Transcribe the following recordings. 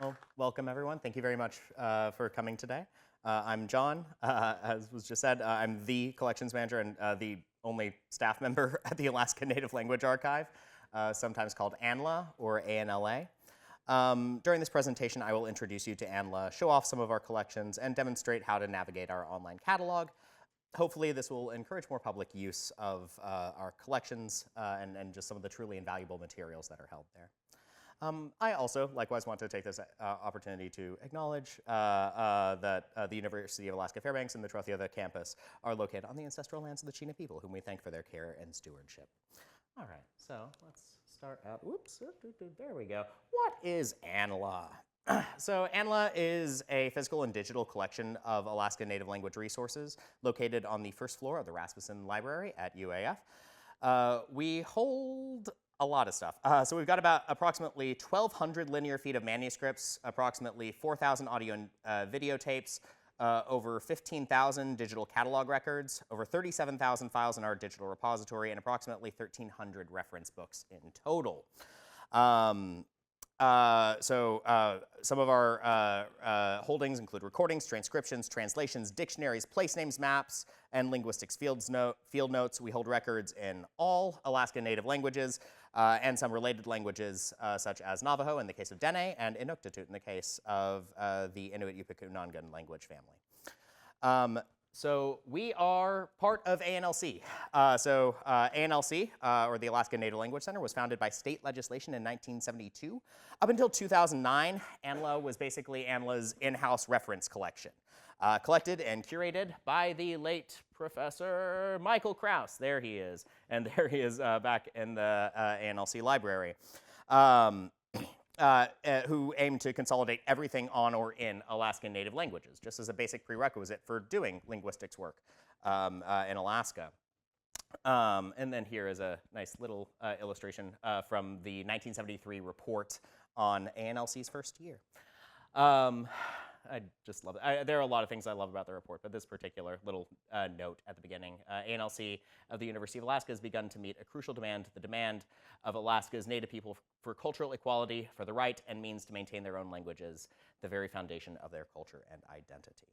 Well, welcome everyone. Thank you very much for coming today. I'm John. As was just said, I'm the collections manager and the only staff member at the Alaska Native Language Archive, sometimes called ANLA or ANLA. During this presentation, I will introduce you to ANLA, show off some of our collections, and demonstrate how to navigate our online catalog. Hopefully, this will encourage more public use of our collections and just some of the truly invaluable materials that are held there. I also, likewise, want to take this opportunity to acknowledge that the University of Alaska Fairbanks and the Trothiota campus are located on the ancestral lands of the Chena people, whom we thank for their care and stewardship. All right, so let's start out. Whoops, there we go. What is ANLA? So ANLA is a physical and digital collection of Alaska Native language resources located on the first floor of the Rasmuson Library at UAF. We hold a lot of stuff. So we've got about approximately 1,200 linear feet of manuscripts, approximately 4,000 audio and videotapes, over 15,000 digital catalog records, over 37,000 files in our digital repository, and approximately 1,300 reference books in total. Some of our holdings include recordings, transcriptions, translations, dictionaries, place names, maps, and linguistics field notes. We hold records in all Alaska Native languages and some related languages such as Navajo in the case of Dene and Inuktitut in the case of the Inuit-Yupakunangan language family. So we are part of ANLC. ANLC, or the Alaska Native Language Center, was founded by state legislation in 1972. Up until 2009, ANLA was basically ANLA's in-house reference collection, collected and curated by the late Professor Michael Krause. There he is, and there he is back in the ANLC library. Who aim to consolidate everything on or in Alaskan Native languages, just as a basic prerequisite for doing linguistics work in Alaska. And then here is a nice little illustration from the 1973 report on ANLC's first year. I just love it. There are a lot of things I love about the report, but this particular little note at the beginning. ANLC of the University of Alaska has begun to meet a crucial demand, the demand of Alaska's Native people for cultural equality, for the right and means to maintain their own languages, the very foundation of their culture and identity.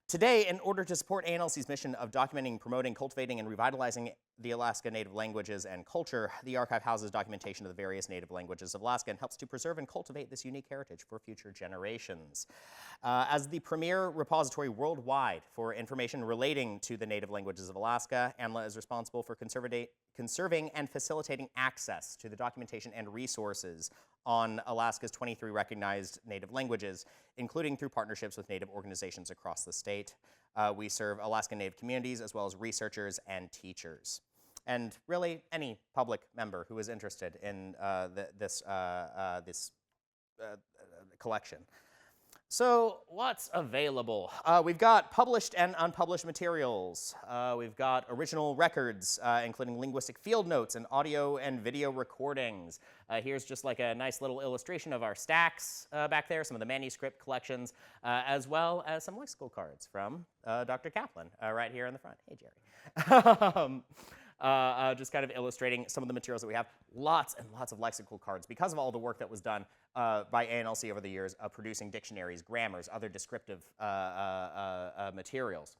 Today, in order to support ANLC's mission of documenting, promoting, cultivating, and revitalizing the Alaska Native languages and culture, the archive houses documentation of the various Native languages of Alaska and helps to preserve and cultivate this unique heritage for future generations. As the premier repository worldwide for information relating to the Native languages of Alaska, ANLA is responsible for conserving and facilitating access to the documentation and resources on Alaska's 23 recognized Native languages, including through partnerships with Native organizations across the state. We serve Alaska Native communities as well as researchers and teachers. And really, any public member who is interested in this collection. So what's available? We've got published and unpublished materials. We've got original records, including linguistic field notes and audio and video recordings. Here's just like a nice little illustration of our stacks back there, some of the manuscript collections, as well as some lexical cards from Dr. Kaplan right here in the front. Hey, Jerry. Just kind of illustrating some of the materials that we have. Lots and lots of lexical cards because of all the work that was done by ANLC over the years of producing dictionaries, grammars, other descriptive materials.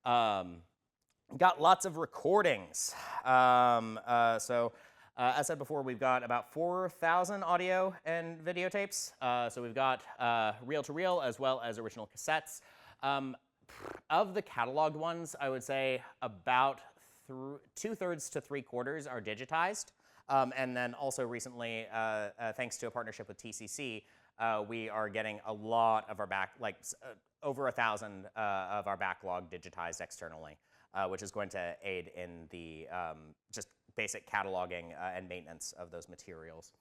Got lots of recordings. As I said before, we've got about 4,000 audio and videotapes. So we've got reel-to-reel as well as original cassettes. Of the cataloged ones, I would say about 2/3 to 3/4 are digitized. And then also recently, thanks to a partnership with TCC, we are getting a lot of our over 1,000 of our backlog digitized externally, which is going to aid in the just basic cataloging and maintenance of those materials.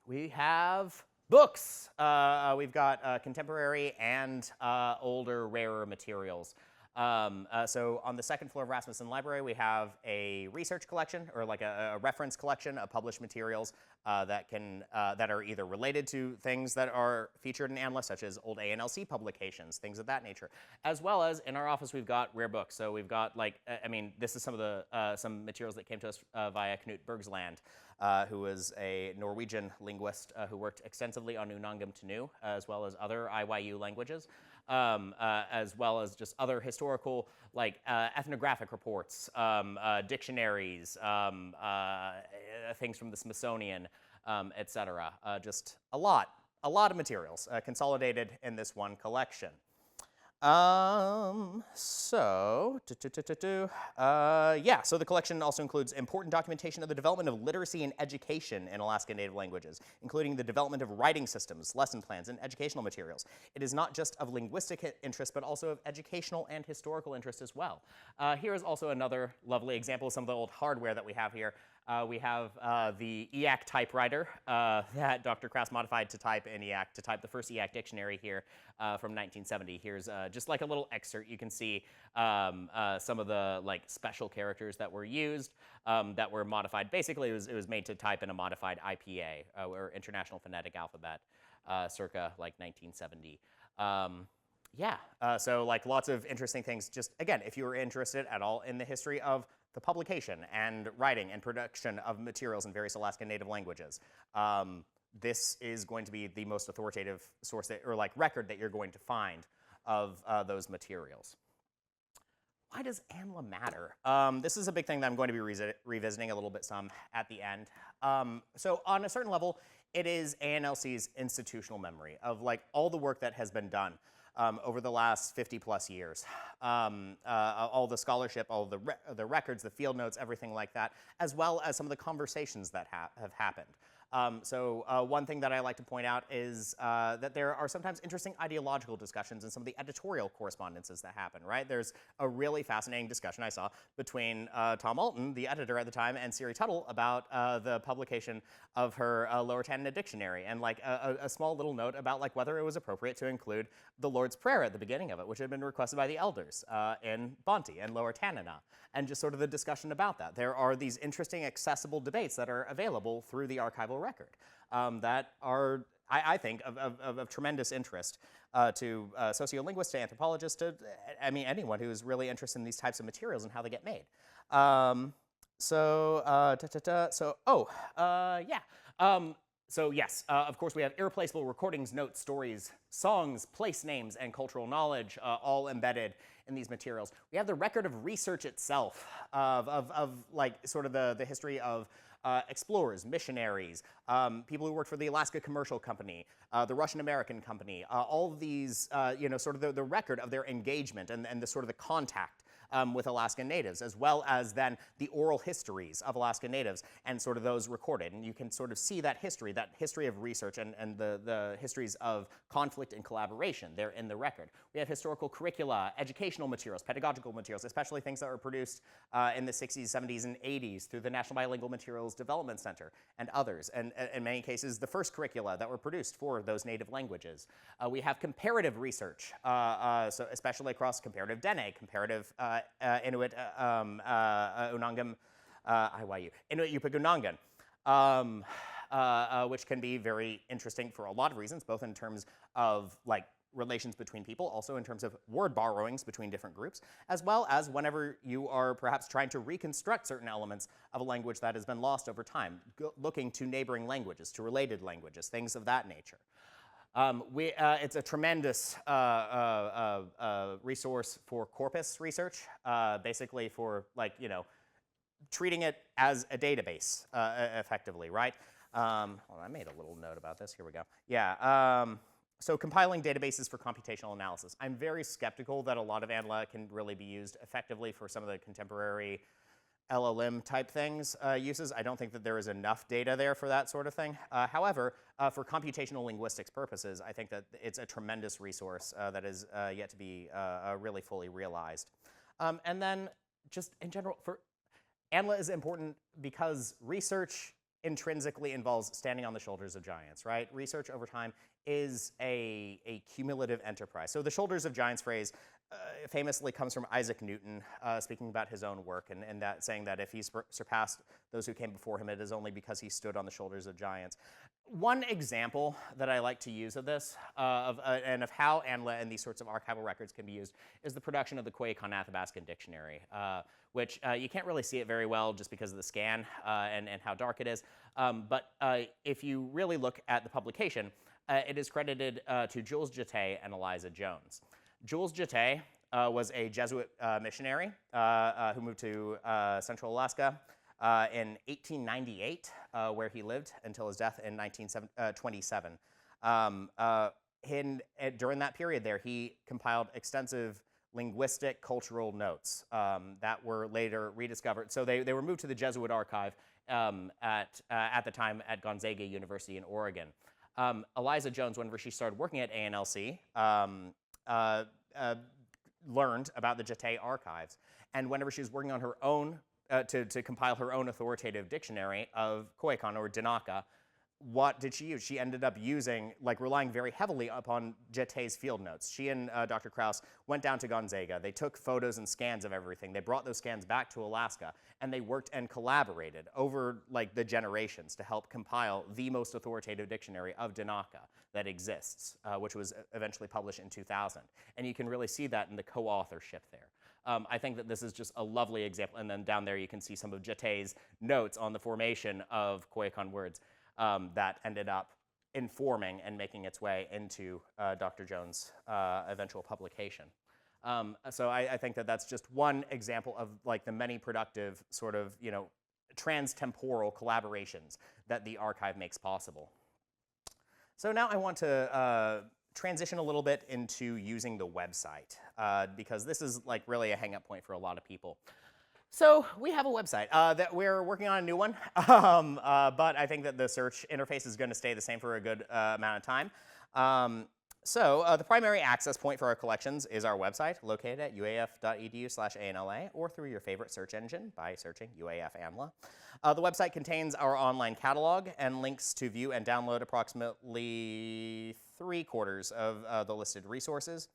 We have books. We've got contemporary and older, rarer materials. So on the second floor of Rasmuson Library, we have a research collection, or like a reference collection of published materials that are either related to things that are featured in ANLA, such as old ANLC publications, things of that nature, as well as in our office we've got rare books. So we've got this is some of the some materials that came to us via Knut Bergsland, who was a Norwegian linguist who worked extensively on Unangam Tenu, as well as other IYU languages. As well as just other historical, like ethnographic reports, dictionaries, things from the Smithsonian, et cetera. Just a lot of materials consolidated in this one collection. So the collection also includes important documentation of the development of literacy and education in Alaska Native languages, including the development of writing systems, lesson plans, and educational materials. It is not just of linguistic interest, but also of educational and historical interest as well. Here is also another lovely example of some of the old hardware that we have here. We have the EAC typewriter that Dr. Krause modified to type in EAC, to type the first EAC dictionary here from 1970. Here's just like a little excerpt. You can see some of the special characters that were used that were modified. Basically, it was made to type in a modified IPA, or International Phonetic Alphabet, circa 1970. So lots of interesting things. Just again, if you were interested at all in the history of the publication and writing and production of materials in various Alaska Native languages, this is going to be the most authoritative source record that you're going to find of those materials. Why does ANLA matter? This is a big thing that I'm going to be revisiting a little bit at the end. So on a certain level, it is ANLC's institutional memory of all the work that has been done over the last 50 plus years. All the scholarship, all the records, the field notes, everything like that, as well as some of the conversations that have happened. One thing that I like to point out is that there are sometimes interesting ideological discussions in some of the editorial correspondences that happen, right? There's a really fascinating discussion I saw between Tom Alton, the editor at the time, and Siri Tuttle about the publication of her Lower Tanana dictionary, and a small little note about whether it was appropriate to include the Lord's Prayer at the beginning of it, which had been requested by the elders in Bonte and Lower Tanana, and just sort of the discussion about that. There are these interesting accessible debates that are available through the archival record that are, I think, of tremendous interest to sociolinguists, to anthropologists, to anyone who is really interested in these types of materials and how they get made. So yes, of course we have irreplaceable recordings, notes, stories, songs, place names, and cultural knowledge all embedded in these materials. We have the record of research itself, of sort of the history of explorers, missionaries, people who worked for the Alaska Commercial Company, the Russian American Company, all of these, sort of the record of their engagement and the sort of the contact with Alaskan Natives, as well as then the oral histories of Alaskan Natives and sort of those recorded. And you can sort of see that history of research and the histories of conflict and collaboration there in the record. We have historical curricula, educational materials, pedagogical materials, especially things that were produced in the 60s, 70s, and 80s through the National Bilingual Materials Development Center and others. And in many cases, the first curricula that were produced for those native languages. We have comparative research, so especially across comparative Dene, comparative Inuit Unangam, IYU, Inuit Yupik Unangan, which can be very interesting for a lot of reasons, both in terms of relations between people, also in terms of word borrowings between different groups, as well as whenever you are perhaps trying to reconstruct certain elements of a language that has been lost over time, looking to neighboring languages, to related languages, things of that nature. It's a tremendous resource for corpus research, basically for treating it as a database effectively, right? Well, I made a little note about this. Here we go. Yeah. So compiling databases for computational analysis. I'm very skeptical that a lot of ANLA can really be used effectively for some of the contemporary LLM type things uses. I don't think that there is enough data there for that sort of thing. However, for computational linguistics purposes, I think that it's a tremendous resource that is yet to be really fully realized. And then just in general, ANLA is important because research intrinsically involves standing on the shoulders of giants, right? Research over time is a cumulative enterprise. So the shoulders of giants phrase famously comes from Isaac Newton, speaking about his own work, and that saying that if he's surpassed those who came before him, it is only because he stood on the shoulders of giants. One example that I like to use of this, and of how ANLA and these sorts of archival records can be used, is the production of the Koyukon Athabascan Dictionary, which you can't really see it very well just because of the scan and how dark it is. But if you really look at the publication, it is credited to Jules Jeté and Eliza Jones. Jules Jeté was a Jesuit missionary who moved to Central Alaska in 1898, where he lived until his death in 1927. During that period there, he compiled extensive linguistic cultural notes that were later rediscovered. So they were moved to the Jesuit archive at the time at Gonzaga University in Oregon. Eliza Jones, whenever she started working at ANLC, learned about the Jeté archives. And whenever she was working on her own, to compile her own authoritative dictionary of Koyukon or Danaka, what did she use? She ended up relying very heavily upon Jeté's field notes. She and Dr. Krause went down to Gonzaga. They took photos and scans of everything. They brought those scans back to Alaska, and they worked and collaborated over the generations to help compile the most authoritative dictionary of Danaka that exists, which was eventually published in 2000. And you can really see that in the co-authorship there. I think that this is just a lovely example. And then down there you can see some of Jeté's notes on the formation of Koyukon words that ended up informing and making its way into Dr. Jones' eventual publication. So I think that that's just one example of the many productive sort of trans-temporal collaborations that the archive makes possible. So now I want to transition a little bit into using the website because this is really a hang-up point for a lot of people. So we have a website that we're working on a new one, but I think that the search interface is going to stay the same for a good amount of time. So the primary access point for our collections is our website, located at uaf.edu/ANLA, or through your favorite search engine by searching UAF ANLA. The website contains our online catalog and links to view and download approximately 3/4 of the listed resources.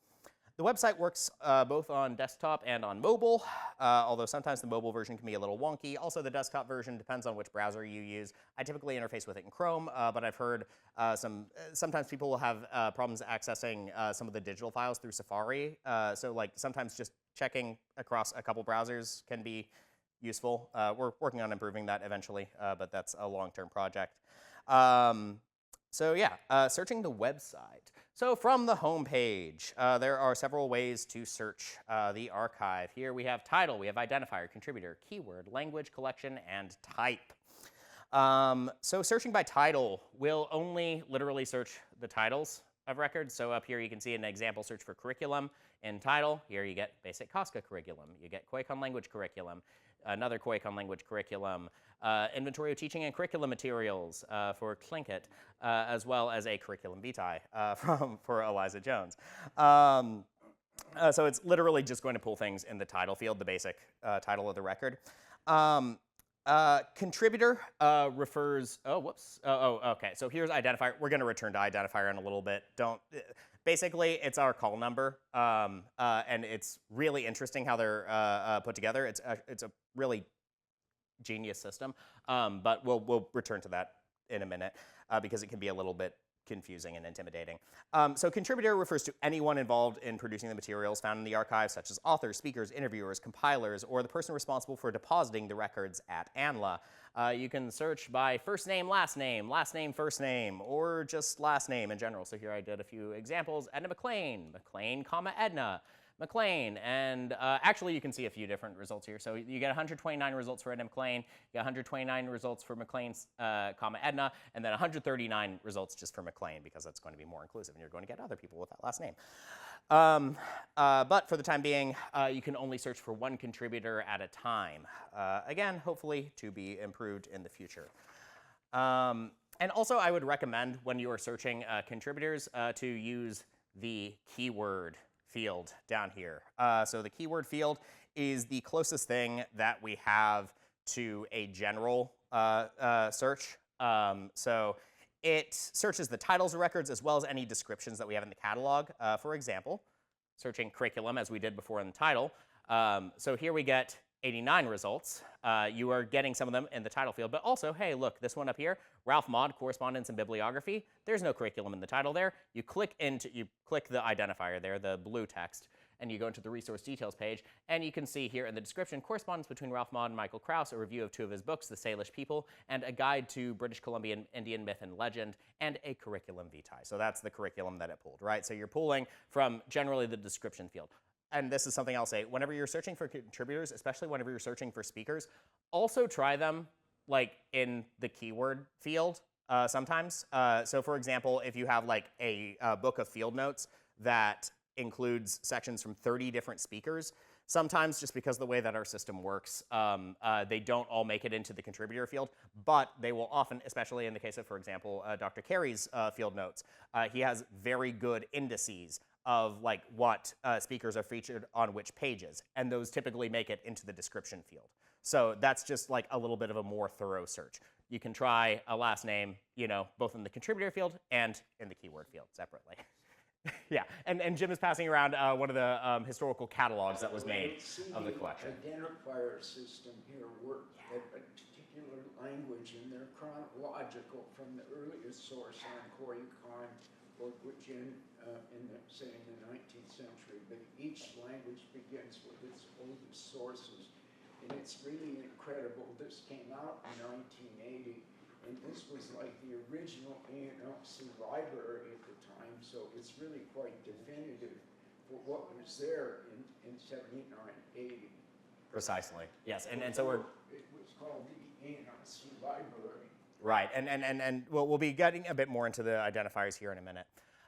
The website works both on desktop and on mobile, although sometimes the mobile version can be a little wonky. Also, the desktop version depends on which browser you use. I typically interface with it in Chrome, but I've heard sometimes people will have problems accessing some of the digital files through Safari. So sometimes just checking across a couple browsers can be useful. We're working on improving that eventually, but that's a long-term project. So yeah, searching the website. So from the home page, there are several ways to search the archive. Here we have title, we have identifier, contributor, keyword, language, collection, and type. So searching by title will only literally search the titles of records. So up here you can see an example search for curriculum in title. Here you get basic Casca curriculum. You get Koyukon language curriculum, another Koyukon language curriculum, inventory of teaching and curriculum materials for Tlingit, as well as a curriculum vitae for Eliza Jones. So it's literally just going to pull things in the title field, the basic title of the record. Contributor refers, okay, so here's identifier. We're going to return to identifier in a little bit. Basically, it's our call number, and it's really interesting how they're put together. It's a really genius system, but we'll return to that in a minute because it can be a little bit confusing and intimidating. So contributor refers to anyone involved in producing the materials found in the archive, such as authors, speakers, interviewers, compilers, or the person responsible for depositing the records at ANLA. You can search by first name, last name, first name, or just last name in general. So here I did a few examples. Edna McLean, comma, Edna, McLean, and actually you can see a few different results here. So you get 129 results for Edna McLean, you get 129 results for McLean's, comma, Edna, and then 139 results just for McLean because that's going to be more inclusive and you're going to get other people with that last name. But for the time being, you can only search for one contributor at a time. Again, hopefully to be improved in the future. And also I would recommend when you are searching contributors to use the keyword field down here. So the keyword field is the closest thing that we have to a general search. So it searches the titles of records as well as any descriptions that we have in the catalog. For example, searching curriculum as we did before in the title. So here we get 89 results. You are getting some of them in the title field, but also, hey, look, this one up here, Ralph Maud, Correspondence and Bibliography. There's no curriculum in the title there. You click the identifier there, the blue text, and you go into the resource details page, and you can see here in the description, correspondence between Ralph Maud and Michael Krauss, a review of 2 of his books, The Salish People, and a guide to British Columbian Indian myth and legend, and a curriculum vitae. So that's the curriculum that it pulled, right? So you're pulling from generally the description field. And this is something I'll say, whenever you're searching for contributors, especially whenever you're searching for speakers, also try them like in the keyword field sometimes. So for example, if you have like a book of field notes that includes sections from 30 different speakers, sometimes just because of the way that our system works, they don't all make it into the contributor field, but they will often, especially in the case of, for example, Dr. Carey's field notes, he has very good indices of like what speakers are featured on which pages, and those typically make it into the description field. So that's just like a little bit of a more thorough search. You can try a last name, you know, both in the contributor field and in the keyword field separately. Yeah, and Jim is passing around one of the historical catalogs that was made of the collection. The identifier system here worked at a particular language, and they're chronological from the earliest source on Koyukon, or Gwich'in, say in the 19th century. But each language begins with its oldest sources, and it's really incredible. This came out in 1980. And this was like the original ANC library at the time, so it's really quite definitive for what was there in 79, 80. Precisely, yes, and so we're... It was called the ANC library. Right, and we'll be getting a bit more into the identifiers here in a minute.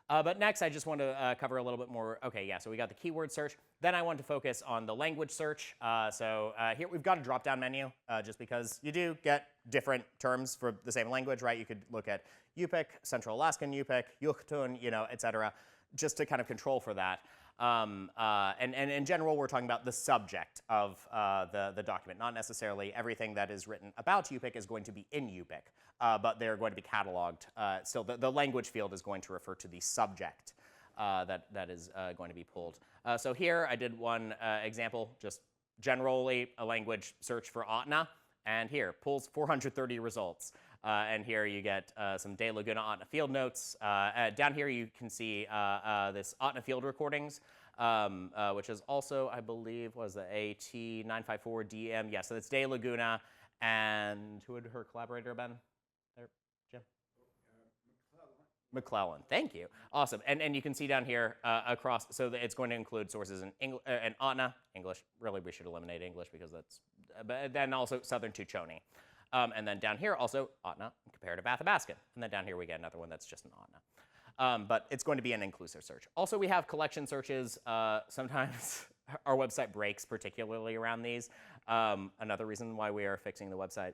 But next, I just want to cover a little bit more. Okay, yeah, so we got the keyword search. Then I want to focus on the language search. Here we've got a drop-down menu, just because you do get different terms for the same language, right? You could look at Yupik, Central Alaskan Yupik, Yuktun, you know, et cetera, just to kind of control for that. And in general, we're talking about the subject of the document, not necessarily everything that is written about Yupik is going to be in Yupik, but they're going to be cataloged. Still, the language field is going to refer to the subject that is going to be pulled. So here I did one example, just generally a language search for Ahtna, and here pulls 430 results. And here you get some De Laguna Ahtna field notes. Down here you can see this Ahtna field recordings, which is also, I believe, was the AT954DM. Yeah, so it's De Laguna, and who would her collaborator have been? There, Jim? McClellan. Thank you. Awesome. And you can see down here across, so that it's going to include sources in Ahtna, English. Really, we should eliminate English because that's, but then also Southern Tuchoni. And then down here also Ahtna, comparative Athabascan. And then down here we get another one that's just an Ahtna. But it's going to be an inclusive search. Also, we have collection searches. Sometimes our website breaks, particularly around these. Another reason why we are fixing the website.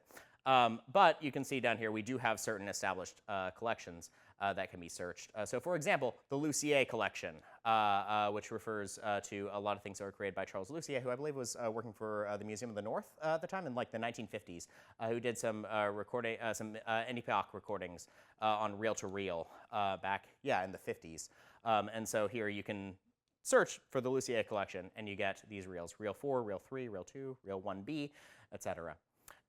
But you can see down here we do have certain established collections that can be searched. So for example, the Lucier collection, which refers to a lot of things that were created by Charles Lucier, who I believe was working for the Museum of the North at the time in like the 1950s, who did some Iñipiaq recordings on reel-to-reel back, yeah, in the 50s. And so here you can search for the Lucier collection, and you get these reels, reel 4, reel 3, reel 2, reel 1B, etc.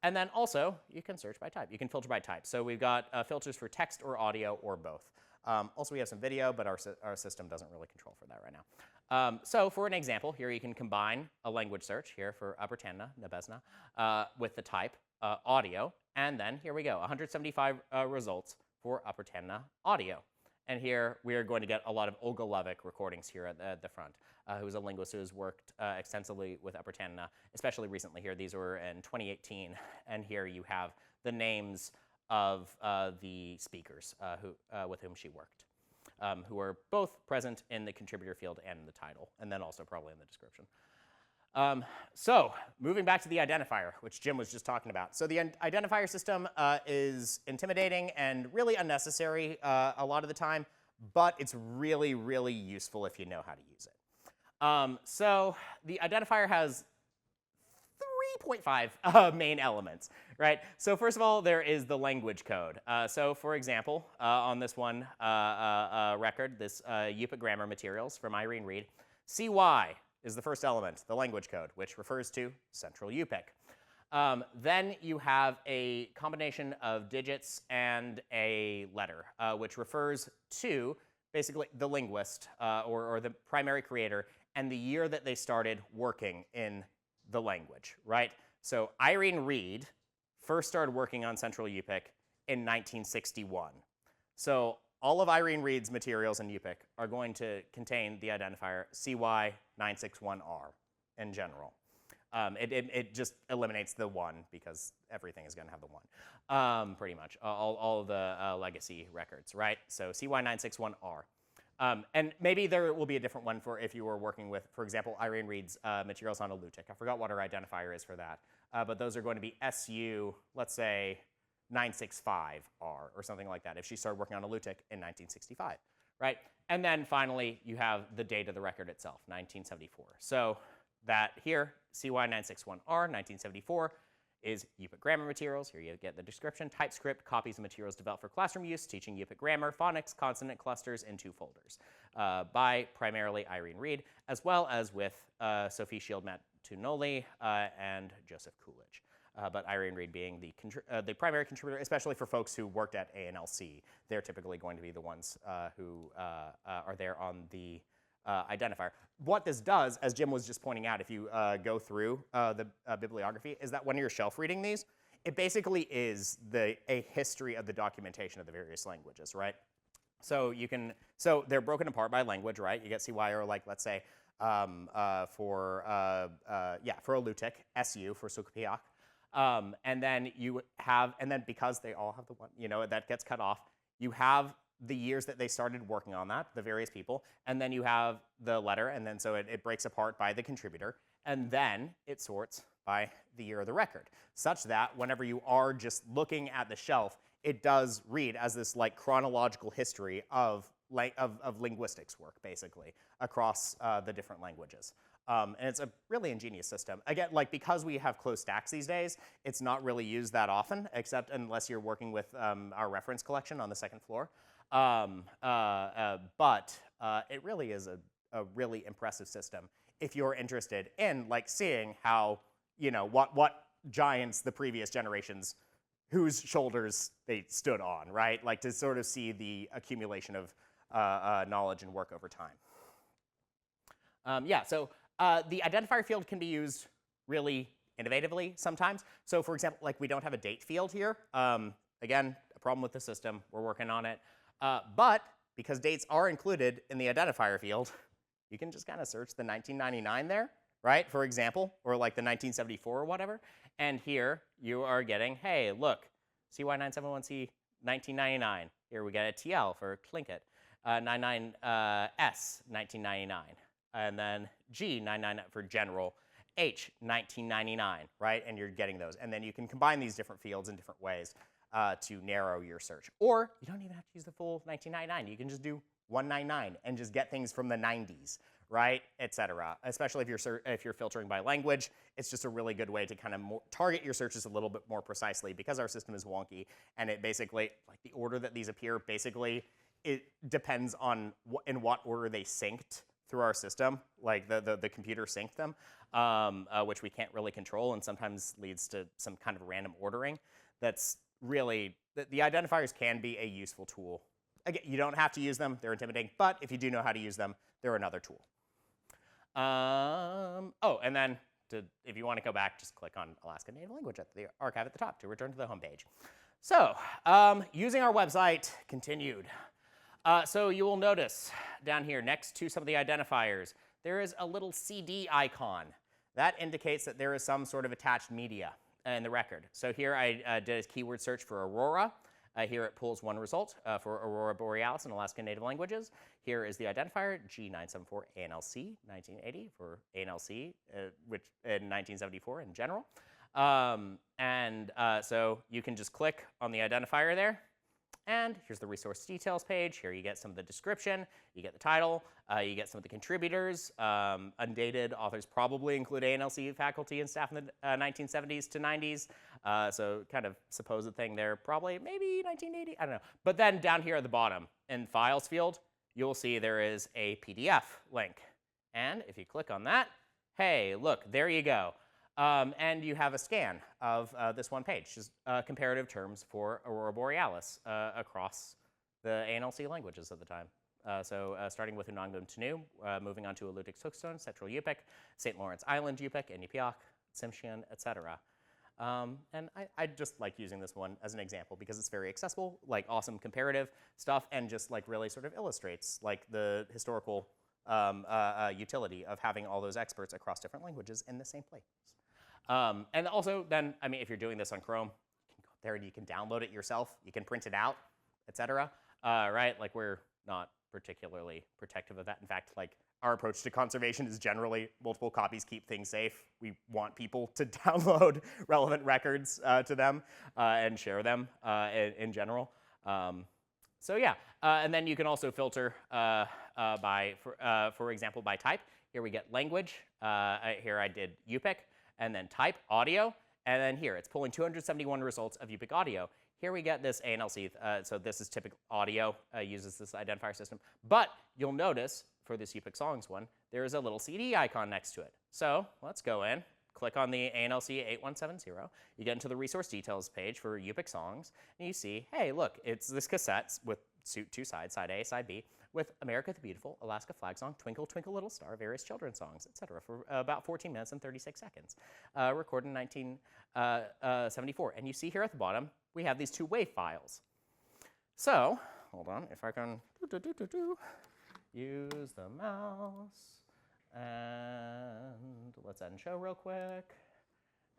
And then also, you can search by type. You can filter by type. So we've got filters for text or audio or both. Also, we have some video, but our system doesn't really control for that right now. So for an example, here you can combine a language search here for Upper Tanna, Nabezna, with the type audio. And then here we go, 175 results for Upper Tanna audio. And here we are going to get a lot of Olga Levick recordings here at the front, who's a linguist who has worked extensively with Upper Tanna, especially recently here. These were in 2018. And here you have the names of the speakers with whom she worked, who are both present in the contributor field and in the title, and then also probably in the description. So moving back to the identifier, which Jim was just talking about. So the identifier system is intimidating and really unnecessary a lot of the time, but it's really, really useful if you know how to use it. So the identifier has 3.5 main elements, right? So first of all, there is the language code. So for example, on this one record, this Yupik grammar materials from Irene Reed, CY is the first element, the language code, which refers to central UPIC. Then you have a combination of digits and a letter, which refers to basically the linguist or the primary creator and the year that they started working in the language, right? So Irene Reed first started working on central UPIC in 1961. So all of Irene Reed's materials in UPIC are going to contain the identifier CY961R in general. It just eliminates the 1 because everything is going to have the 1, pretty much, all of the legacy records, right? So CY961R. And maybe there will be a different one for if you were working with, for example, Irene Reed's materials on a LUTIC. I forgot what her identifier is for that. But those are going to be SU, let's say, 965R or something like that if she started working on a LUTIC in 1965, right? And then finally, you have the date of the record itself, 1974. So that here, CY961R, 1974, is UPIC grammar materials. Here you get the description, TypeScript, copies of materials developed for classroom use, teaching UPIC grammar, phonics, consonant clusters in 2 folders by primarily Irene Reed, as well as with Sophie Shield-Matunoli and Joseph Coolidge. But Irene Reed being the primary contributor, especially for folks who worked at ANLC. They're typically going to be the ones who are there on the identifier. What this does, as Jim was just pointing out, if you go through the bibliography, is that when you're shelf reading these, it basically is a history of the documentation of the various languages, right? So they're broken apart by language, right? You get CY, or like, let's say, for a LUTIC, SU for Sukhopiak. And then because they all have the 1, that gets cut off, you have the years that they started working on that, the various people, and then you have the letter, and then so it breaks apart by the contributor, and then it sorts by the year of the record, such that whenever you are just looking at the shelf, it does read as this like chronological history of linguistics work, basically, across the different languages. And it's a really ingenious system. Again, like because we have closed stacks these days, it's not really used that often, except unless you're working with our reference collection on the 2nd floor. But it really is a really impressive system if you're interested in like seeing how, what giants the previous generations whose shoulders they stood on, right? Like to sort of see the accumulation of knowledge and work over time. So the identifier field can be used really innovatively sometimes. So for example, like we don't have a date field here. Again, a problem with the system. We're working on it. But because dates are included in the identifier field, you can just kind of search the 1999 there, right, for example, or like the 1974 or whatever. And here you are getting, hey, look, CY971C 1999. Here we get a TL for Tlingit, 99S 1999. And then G99 for general, H 1999, right? And you're getting those. And then you can combine these different fields in different ways to narrow your search. Or you don't even have to use the full 1999. You can just do 199 and just get things from the 90s, right, et cetera. Especially if you're filtering by language, it's just a really good way to kind of target your searches a little bit more precisely because our system is wonky and it basically, like the order that these appear, basically it depends on in what order they synced through our system, like the computer synced them, which we can't really control and sometimes leads to some kind of random ordering. That's really, the identifiers can be a useful tool. Again, you don't have to use them, they're intimidating, but if you do know how to use them, they're another tool. And then if you want to go back, just click on Alaska Native Language at the archive at the top to return to the home page. So, using our website continued. So you will notice down here next to some of the identifiers, there is a little CD icon. That indicates that there is some sort of attached media in the record. So here I did a keyword search for Aurora. Here it pulls one result for Aurora Borealis in Alaska Native Languages. Here is the identifier, G974 ANLC 1980 for ANLC, which in 1974 in general. So you can just click on the identifier there. And here's the resource details page. Here you get some of the description, you get the title, you get some of the contributors. Undated authors probably include ANLC faculty and staff in the 1970s to 90s. So kind of supposed thing there, probably maybe 1980, I don't know. But then down here at the bottom in files field, you'll see there is a PDF link. And if you click on that, hey, look, there you go. And you have a scan of this one page, just comparative terms for Aurora Borealis across the ANLC languages at the time. Starting with Unangam Tenu, moving on to Alutiiq Tuxton, Central Yupik, St. Lawrence Island Yupik, Inupiaq, Tsimshian, etc. And I just like using this one as an example because it's very accessible, like awesome comparative stuff, and just like really sort of illustrates like the historical utility of having all those experts across different languages in the same place. And also then, I mean, if you're doing this on Chrome, you can go there and you can download it yourself, you can print it out, etc. Right? Like we're not particularly protective of that. In fact, like our approach to conservation is generally multiple copies keep things safe. We want people to download relevant records to them and share them in general. So yeah, and then you can also filter for example, by type. Here we get language. Here I did Yupik, and then type audio, and then here it's pulling 271 results of Yupik audio. Here we get this ANLC, so this is typical audio, uses this identifier system. But you'll notice for this Yupik songs one, there is a little CD icon next to it. So let's go in, click on the ANLC 8170. You get into the resource details page for Yupik songs, and you see, hey, look, it's this cassette with two sides, side A, side B, with America the Beautiful, Alaska Flag Song, Twinkle, Twinkle Little Star, various children's songs, etc., for about 14 minutes and 36 seconds, recorded in 1974. And you see here at the bottom, we have these two WAV files. So, hold on, if I can use the mouse, and let's end show real quick,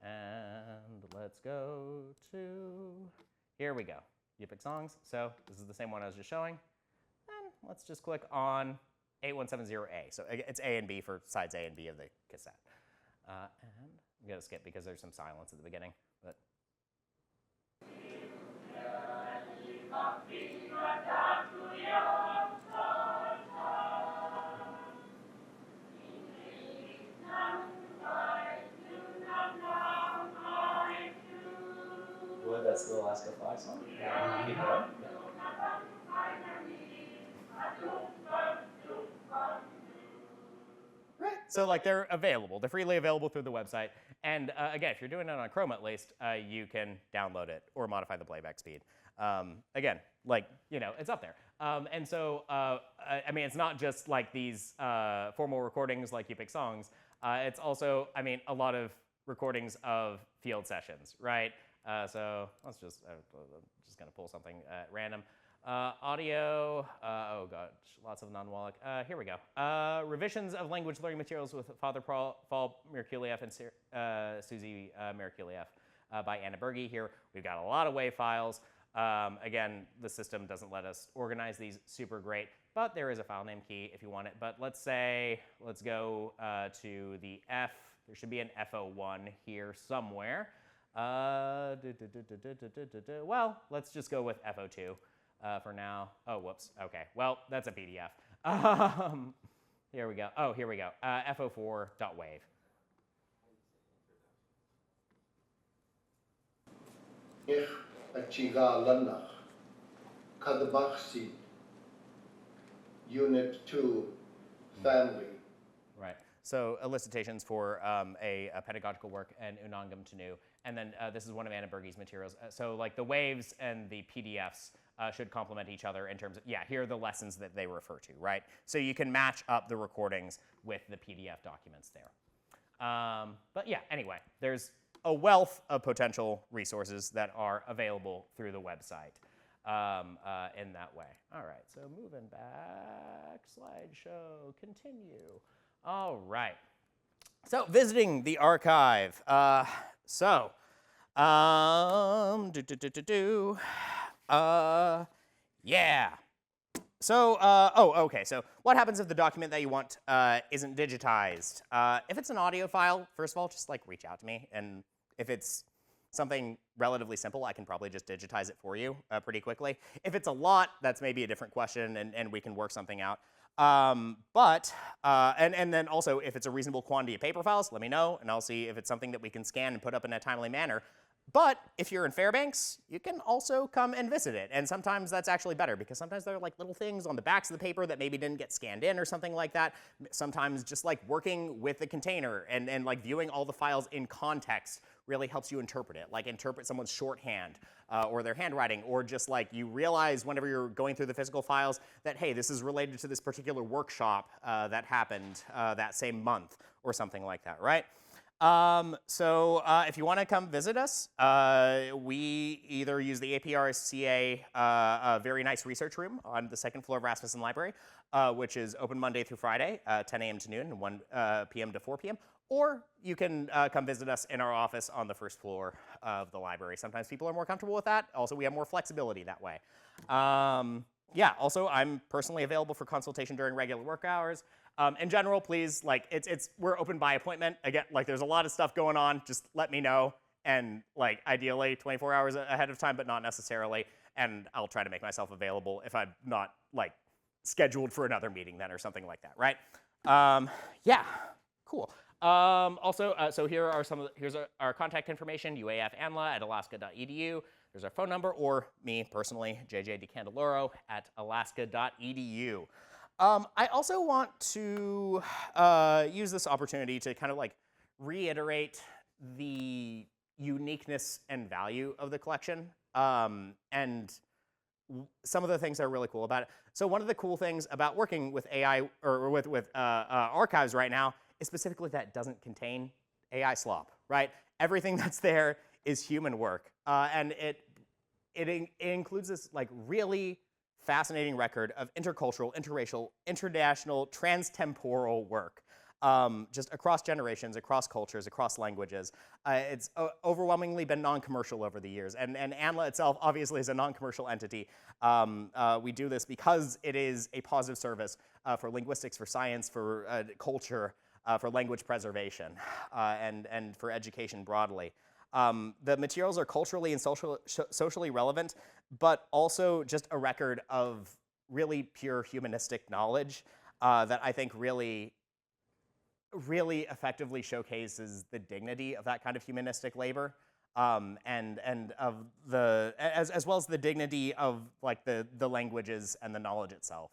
and let's go to, here we go, Yupik songs. So this is the same one I was just showing. And let's just click on 8170A. So it's A and B for sides A and B of the cassette. And I'm going to skip because there's some silence at the beginning. But well, that's the Alaska Flag Song. Yeah. Right. So like they're available. They're freely available through the website. And again, if you're doing it on Chrome at least, you can download it or modify the playback speed. Again, like, you know, it's up there. And so, I mean, it's not just like these formal recordings like Yupik songs. It's also, I mean, a lot of recordings of field sessions, right? So let's just, I'm just going to pull something at random. Audio, oh gosh, lots of non-Wallach. Here we go. Revisions of language learning materials with Father Paul Merkuliev and Susie Merkuliev by Anna Berge. Here we've got a lot of WAV files. Again, the system doesn't let us organize these super great, but there is a file name key if you want it. But let's say, let's go to the F. There should be an FO1 here somewhere. Well, let's just go with FO2. For now. Oh, whoops. Okay. Well, that's a PDF. Here we go. Oh, here we go. FO4.wave. Ich achiga lanach kadabachsi Unit 2 Family. Right. So elicitations for a pedagogical work and Unangam Tenu. And then this is one of Anna Berge's materials. So like the waves and the PDFs should complement each other in terms of, yeah, here are the lessons that they refer to, right? So you can match up the recordings with the PDF documents there. But yeah, anyway, there's a wealth of potential resources that are available through the website in that way. All right, so moving back, slideshow, continue. All right. So visiting the archive. Yeah. So, okay. So what happens if the document that you want isn't digitized? If it's an audio file, first of all, just like reach out to me. And if it's something relatively simple, I can probably just digitize it for you pretty quickly. If it's a lot, that's maybe a different question, and we can work something out. And then also, if it's a reasonable quantity of paper files, let me know, and I'll see if it's something that we can scan and put up in a timely manner. But if you're in Fairbanks, you can also come and visit it. And sometimes that's actually better because sometimes there are like little things on the backs of the paper that maybe didn't get scanned in or something like that. Sometimes just like working with the container and like viewing all the files in context really helps you interpret it. Like interpret someone's shorthand or their handwriting, or just like you realize whenever you're going through the physical files that, hey, this is related to this particular workshop that happened that same month or something like that, right? So if you want to come visit us, we either use the APRCA a very nice research room on the second floor of Rasmuson Library, which is open Monday through Friday, 10 a.m. to noon and 1 p.m. to 4 p.m. Or you can come visit us in our office on the first floor of the library. Sometimes people are more comfortable with that. Also, we have more flexibility that way. Yeah, also, I'm personally available for consultation during regular work hours. In general, please, like, we're open by appointment. Again, like, there's a lot of stuff going on. Just let me know. And, like, ideally 24 hours ahead of time, but not necessarily. And I'll try to make myself available if I'm not, like, scheduled for another meeting then or something like that, right? Yeah, cool. Also, so here's our contact information, uafanla@alaska.edu. There's our phone number, or me personally, JJ DiCandeloro @alaska.edu. I also want to use this opportunity to kind of like reiterate the uniqueness and value of the collection, and some of the things that are really cool about it. So one of the cool things about working with AI or with archives right now is specifically that it doesn't contain AI slop, right? Everything that's there is human work, and it includes this like really fascinating record of intercultural, interracial, international, transtemporal work, just across generations, across cultures, across languages. It's overwhelmingly been non-commercial over the years, and ANLA itself obviously is a non-commercial entity. We do this because it is a positive service for linguistics, for science, for culture, for language preservation, and for education broadly. The materials are culturally and socially relevant, but also just a record of really pure humanistic knowledge that I think really effectively showcases the dignity of that kind of humanistic labor, and of as well as the dignity of like the languages and the knowledge itself.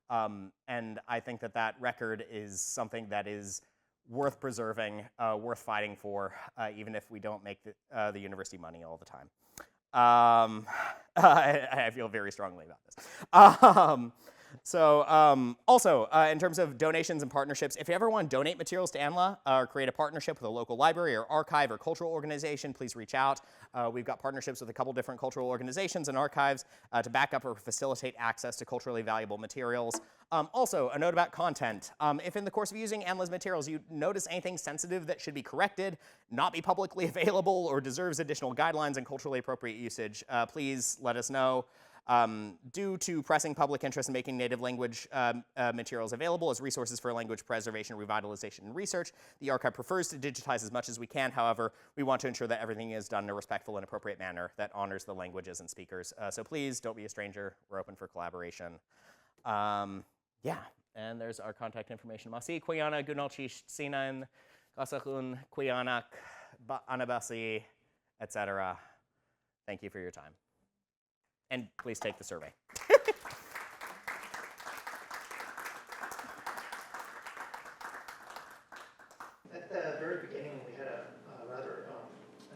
And I think that record is something that is worth preserving, worth fighting for, even if we don't make the university money all the time. I feel very strongly about this. Also, in terms of donations and partnerships, if you ever want to donate materials to ANLA or create a partnership with a local library or archive or cultural organization, please reach out. We've got partnerships with a couple different cultural organizations and archives to back up or facilitate access to culturally valuable materials. Also, a note about content. If in the course of using ANLA's materials you notice anything sensitive that should be corrected, not be publicly available, or deserves additional guidelines and culturally appropriate usage, please let us know. Due to pressing public interest in making native language materials available as resources for language preservation, revitalization, and research, the archive prefers to digitize as much as we can. However, we want to ensure that everything is done in a respectful and appropriate manner that honors the languages and speakers. So please don't be a stranger. We're open for collaboration. Yeah, and there's our contact information. Masi Kuyana Gunalchish Sinan Kasakun Kuyanak Anabasi, etc. Thank you for your time. And please take the survey. At the very beginning, we had a rather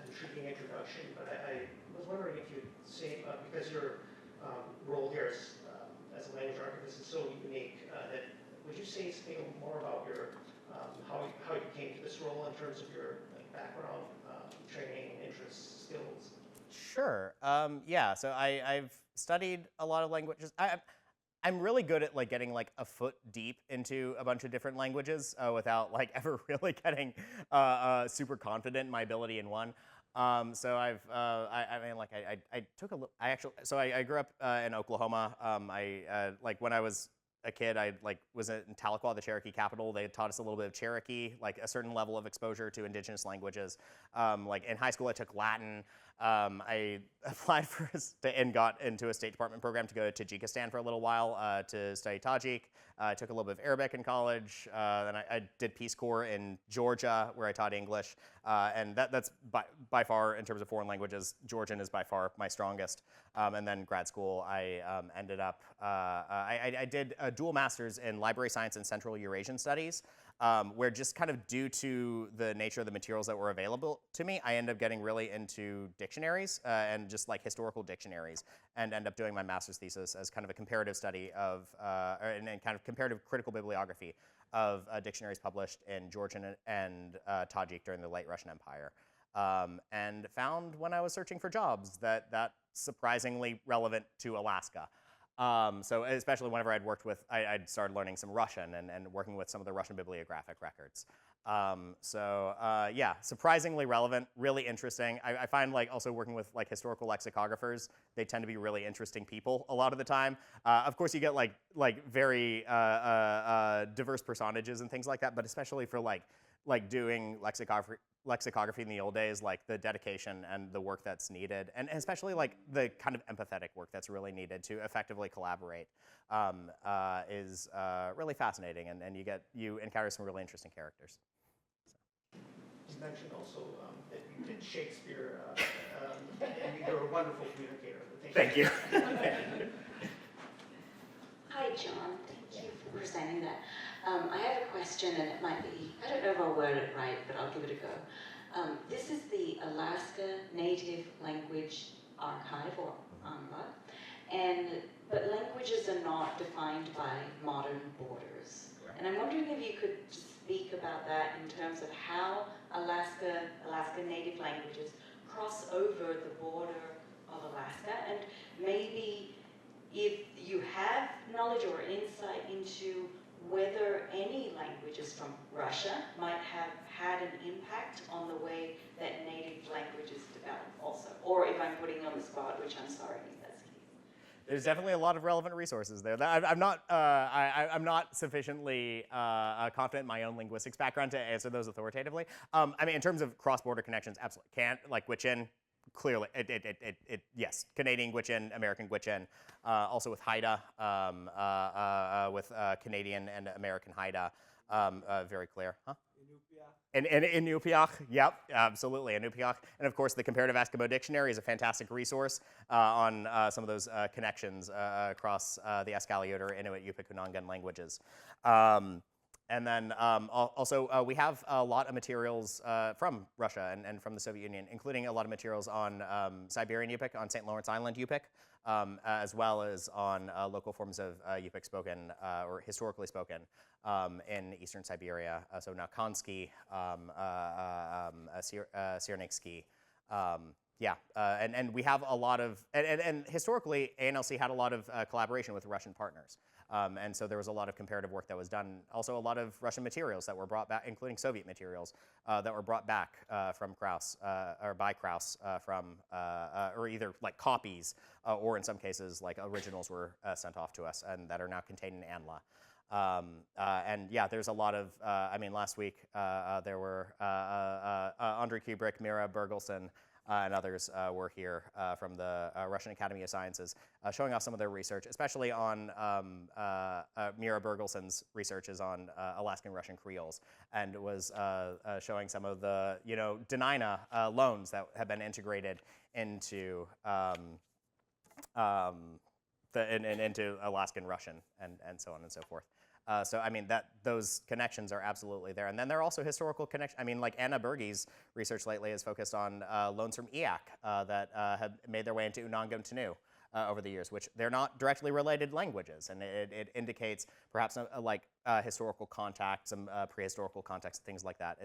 intriguing introduction, but I was wondering if you'd say, because your role here as a language archivist is so unique, that would you say something more about your how you came to this role in terms of your background, training, interests, skills? Sure. Yeah. So I've studied a lot of languages. I'm really good at like getting like a foot deep into a bunch of different languages without like ever really getting super confident in my ability in one. So I mean, like I took a look. I grew up in Oklahoma. Like when I was a kid, I like was in Tahlequah, the Cherokee capital. They had taught us a little bit of Cherokee, like a certain level of exposure to indigenous languages. Like in high school, I took Latin. I applied for and got into a State Department program to go to Tajikistan for a little while to study Tajik. I took a little bit of Arabic in college. Then I did Peace Corps in Georgia, where I taught English. And that's by far, in terms of foreign languages, Georgian is by far my strongest. And then grad school, I ended up, I did a dual master's in library science and Central Eurasian studies. Where just kind of due to the nature of the materials that were available to me, I ended up getting really into dictionaries and just like historical dictionaries, and end up doing my master's thesis as kind of a comparative study of, and kind of comparative critical bibliography of dictionaries published in Georgian and Tajik during the late Russian Empire. And found when I was searching for jobs that that's surprisingly relevant to Alaska. So especially whenever I'd worked with, I'd started learning some Russian and working with some of the Russian bibliographic records. Yeah, surprisingly relevant, really interesting. I find like also working with like historical lexicographers, they tend to be really interesting people a lot of the time. Of course, you get like very diverse personages and things like that, but especially for like doing lexicography in the old days, like the dedication and the work that's needed, and especially like the kind of empathetic work that's really needed to effectively collaborate is really fascinating, and you encounter some really interesting characters. You mentioned also that you did Shakespeare, and you're a wonderful communicator. Thank you. Hi, John. Thank you for presenting that. I have a question, and it might be, I don't know if I'll word it right, but I'll give it a go. This is the Alaska Native Language Archive, or ANLA, but languages are not defined by modern borders. And I'm wondering if you could speak about that in terms of how Alaska Native languages cross over the border of Alaska, and maybe if you have knowledge or insight into whether any languages from Russia might have had an impact on the way that native languages develop also. Or if I'm putting you on the spot, which I'm sorry if that's the case. There's definitely a lot of relevant resources there. I'm not sufficiently confident in my own linguistics background to answer those authoritatively. I mean, in terms of cross-border connections, absolutely can't. Like Gwich'in, clearly, yes, Canadian Gwich'in, American Gwich'in, also with Haida, with Canadian and American Haida, very clear, huh? And Inupiaq, yep, absolutely, Inupiaq. And of course, the Comparative Eskimo Dictionary is a fantastic resource on some of those connections across the Escaliotor, Inuit, Yupik, Unangan languages. And then also, we have a lot of materials from Russia and from the Soviet Union, including a lot of materials on Siberian Yupik, on St. Lawrence Island Yupik, as well as on local forms of Yupik spoken, or historically spoken, in eastern Siberia. So now Kansky, Sierniksky. Yeah, and we have a lot of, and historically, ANLC had a lot of collaboration with Russian partners. And so there was a lot of comparative work that was done. Also, a lot of Russian materials that were brought back, including Soviet materials, that were brought back from Kraus, or by Kraus, or either like copies, or in some cases, like originals were sent off to us, and that are now contained in ANLA. And yeah, there's a lot of, I mean, last week there were Andrei Kubrick, Mira Bergelson, and others were here from the Russian Academy of Sciences, showing off some of their research, especially on Mira Bergelson's researches on Alaskan Russian Creoles, and was showing some of the, Denina loans that have been integrated into into Alaskan Russian, and so on and so forth. So I mean, those connections are absolutely there. And then there are also historical connections. I mean, like Anna Berge's research lately is focused on loans from Eyak that have made their way into Unangan Tanu over the years, which they're not directly related languages. And it indicates perhaps like historical contact, some prehistorical context, things like that.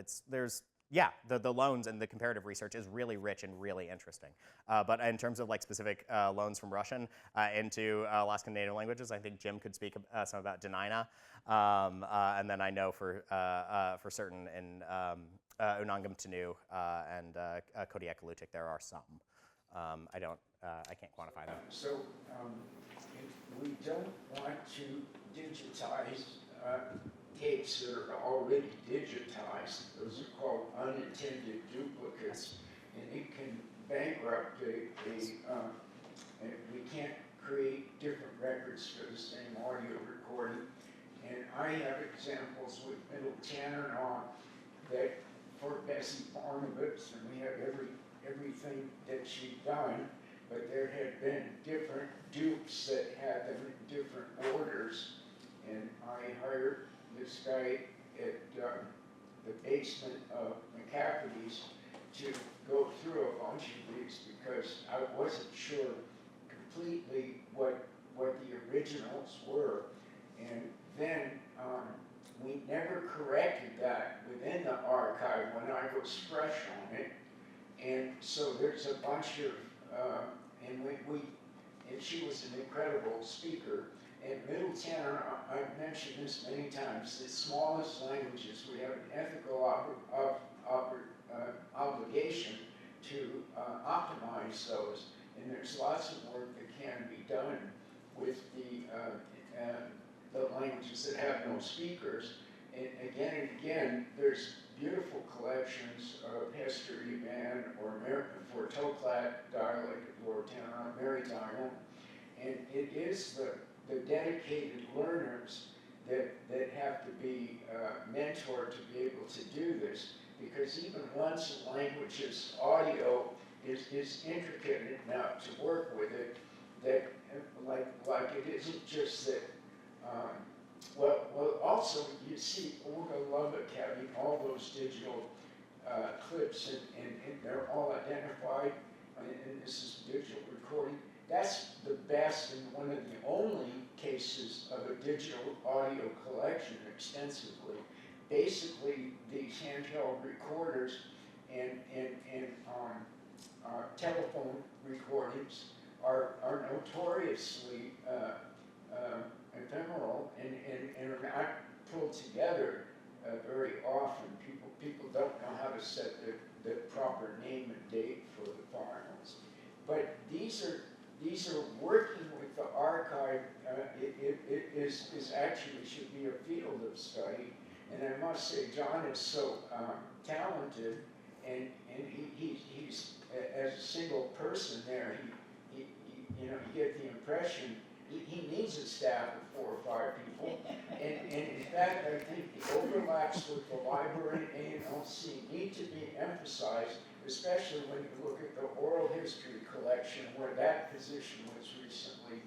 The loans and the comparative research is really rich and really interesting. But in terms of like specific loans from Russian into Alaskan Native languages, I think Jim could speak some about Denina. And then I know for certain in Unangan Tanu and Kodiak Lutic there are some. I can't quantify them. So if we don't want to digitize tapes that are already digitized, those are called unintended duplicates, and it can bankrupt, and we can't create different records for the same audio recording. And I have examples with Middle Tanana that for Bessie Barnabas, and we have everything that she'd done, but there had been different dupes that had them in different orders. And I hired this guy at the basement of McCafferty's to go through a bunch of these because I wasn't sure completely what the originals were. And then we never corrected that within the archive when I was fresh on it. And so there's a bunch of, and she was an incredible speaker. In Middletown, I've mentioned this many times, the smallest languages, we have an ethical obligation to optimize those. And there's lots of work that can be done with the languages that have no speakers. And again, there's beautiful collections of Hester Eban or for Toklat dialect of Lordtown, Maritime. And it is the dedicated learners that have to be mentored to be able to do this, because even once a language's audio is intricate enough to work with it, that like it isn't just that. Well, also you see Olga Lubbock having all those digital clips, and they're all identified, and this is digital recording. That's the best and one of the only cases of a digital audio collection extensively. Basically, these handheld recorders and telephone recordings are notoriously ephemeral and are not pulled together very often. People don't know how to set the proper name and date for the files. But these are working with the archive. It is actually should be a field of study. And I must say, John is so talented, and he's as a single person there. He you get the impression he needs a staff of 4 or 5 people. And in fact, I think the overlaps with the library and ANLC need to be emphasized, especially when you look at the oral history collection where that position was recently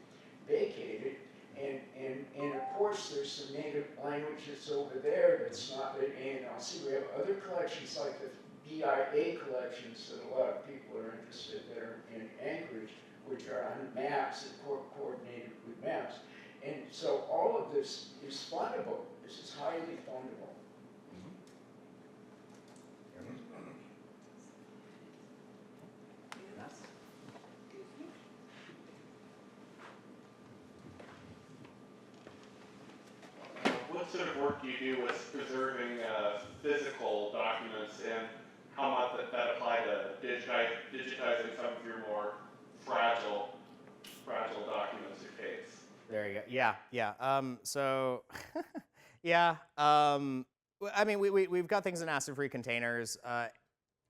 vacated. And of course, there's some native languages over there that's not at ANLC. We have other collections like the BIA collections that a lot of people are interested in there in Anchorage, which are on maps and coordinated with maps. And so all of this is fundable. This is highly fundable. What sort of work do you do with preserving physical documents, and how might that apply to digitizing some of your more fragile documents or tapes? There you go. Yeah. So, yeah. I mean, we've got things in acid-free containers.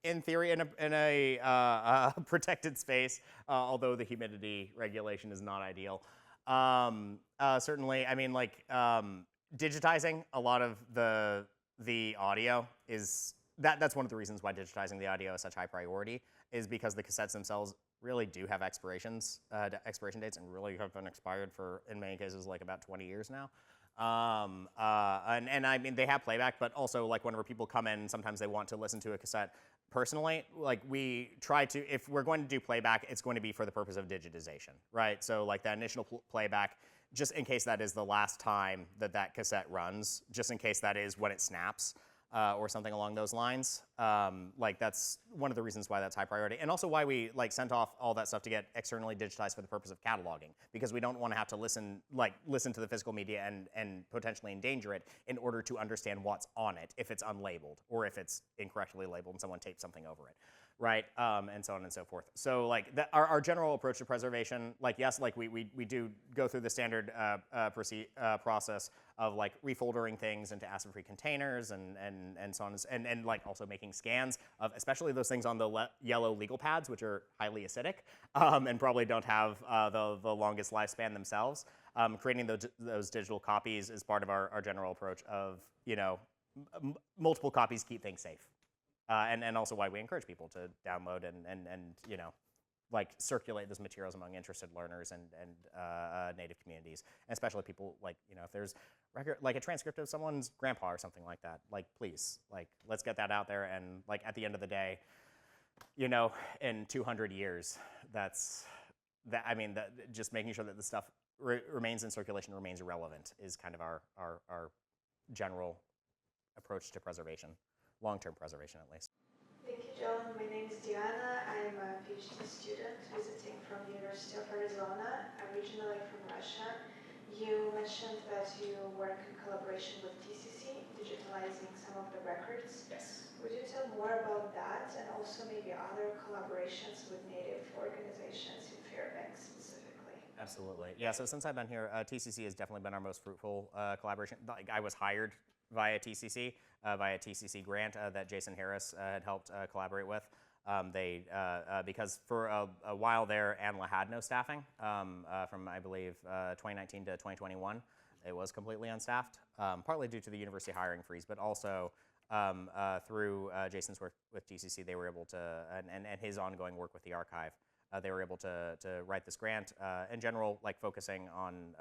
In theory, in a protected space, although the humidity regulation is not ideal. Certainly, I mean, like digitizing a lot of the audio is that's one of the reasons why digitizing the audio is such high priority, is because the cassettes themselves really do have expiration dates, and really have been expired for, in many cases, like about 20 years now. And I mean, they have playback, but also like whenever people come in, sometimes they want to listen to a cassette personally. Like we try to, if we're going to do playback, it's going to be for the purpose of digitization, right? So like that initial playback, just in case that is the last time that cassette runs, just in case that is when it snaps. Or something along those lines. Like that's one of the reasons why that's high priority, and also why we like sent off all that stuff to get externally digitized for the purpose of cataloging, because we don't want to have to listen to the physical media and potentially endanger it in order to understand what's on it if it's unlabeled or if it's incorrectly labeled and someone taped something over it. right? And so on and so forth. So like our general approach to preservation, like yes, like we do go through the standard process of like refoldering things into acid-free containers and so on, and like also making scans of especially those things on the yellow legal pads, which are highly acidic and probably don't have the longest lifespan themselves. Creating those digital copies is part of our general approach of, you know, multiple copies keep things safe. And also why we encourage people to download and you know, like circulate those materials among interested learners and native communities, and especially people like, you know, if there's like a transcript of someone's grandpa or something like that, like please, like let's get that out there. And like at the end of the day, you know, in 200 years, I mean, just making sure that the stuff remains in circulation, remains relevant is kind of our general approach to preservation. Long-term preservation, at least. Thank you, John. My name is Diana. I'm a PhD student visiting from the University of Arizona, originally from Russia. You mentioned that you work in collaboration with TCC, digitalizing some of the records. Yes. Would you tell more about that and also maybe other collaborations with Native organizations in Fairbanks specifically? Absolutely. Yeah, so since I've been here, TCC has definitely been our most fruitful collaboration. Like, I was hired via TCC grant that Jason Harris had helped collaborate with. Because for a while there, ANLA had no staffing from, I believe, 2019 to 2021. It was completely unstaffed, partly due to the university hiring freeze, but also through Jason's work with TCC, they were able to, and his ongoing work with the archive, they were able to write this grant, in general, like focusing on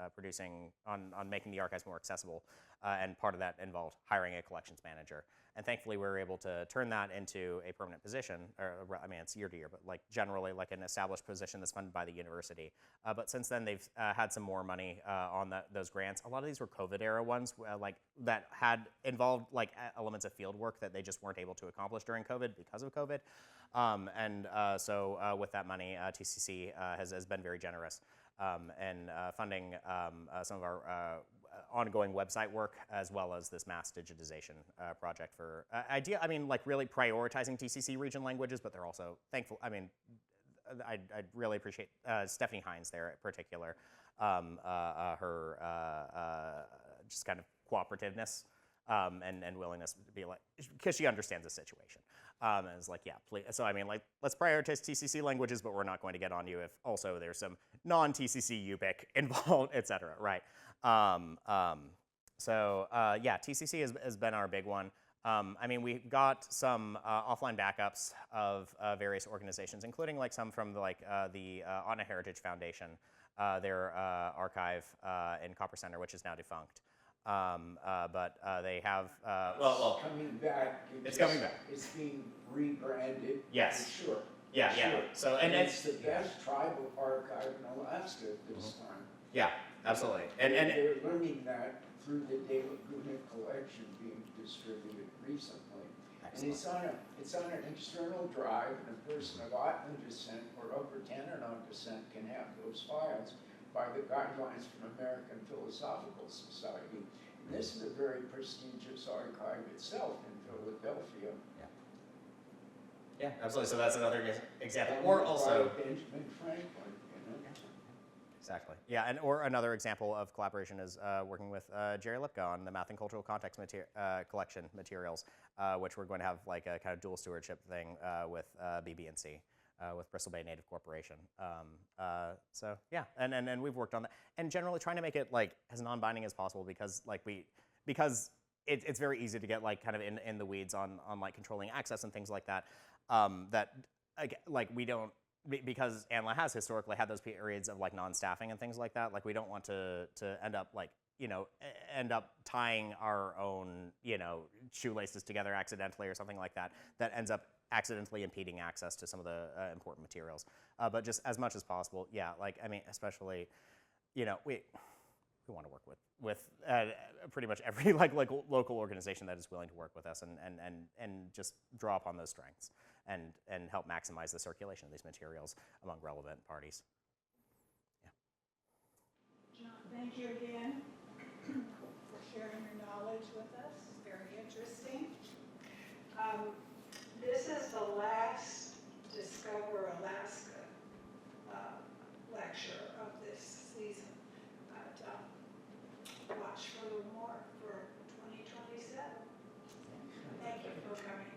on making the archives more accessible, and part of that involved hiring a collections manager. And thankfully, we were able to turn that into a permanent position, or I mean, it's year to year, but like generally like an established position that's funded by the university. But since then, they've had some more money on those grants. A lot of these were COVID era ones, like that had involved like elements of field work that they just weren't able to accomplish during COVID because of COVID. So with that money, TCC has been very generous in funding some of our ongoing website work, as well as this mass digitization project for I mean, like really prioritizing TCC region languages, but they're also thankful. I mean, I'd really appreciate Stephanie Hines there in particular, her just kind of cooperativeness and willingness to be like, because she understands the situation. And it's like, yeah, please. So I mean, like, let's prioritize TCC languages, but we're not going to get on you if also there's some non-TCC UPIC involved, et cetera, right? Yeah, TCC has been our big one. I mean, we got some offline backups of various organizations, including like some from the Audna Heritage Foundation, their archive in Copper Center, which is now defunct. But they have, well, coming back. It's coming back. It's being rebranded. Yes. For sure. Yeah, for yeah. Sure. So and it's the best tribal archive in Alaska at this time. Yeah, absolutely. And they're learning that through the De Laguna collection being distributed recently. Excellent. And it's on an external drive, and a person of Ottoman descent or upper Tanana descent can have those files by the guidelines from American Philosophical Society. And this is a very prestigious archive itself in Philadelphia. Yeah, absolutely. So that's another example. Or also Benjamin Franklin, you know. Exactly. Yeah, or another example of collaboration is working with Jerry Lipka on the Math and Cultural Context collection materials, which we're going to have like a kind of dual stewardship thing with BB&C. With Bristol Bay Native Corporation. So yeah, and we've worked on that, and generally trying to make it like as non-binding as possible, because it's very easy to get like kind of in the weeds on like controlling access and things like that. That like we don't, because ANLA has historically had those periods of like non-staffing and things like that. Like we don't want to end up like, you know, end up tying our own, you know, shoelaces together accidentally or something like that, that ends up accidentally impeding access to some of the important materials. But just as much as possible, yeah, like, I mean, especially, you know, we want to work with pretty much every like local organization that is willing to work with us and just draw upon those strengths and help maximize the circulation of these materials among relevant parties. Yeah. John, thank you again for sharing your knowledge with us. It's very interesting. This is the last Discover Alaska lecture of this season. But watch for a little more for 2027. Thank you for coming.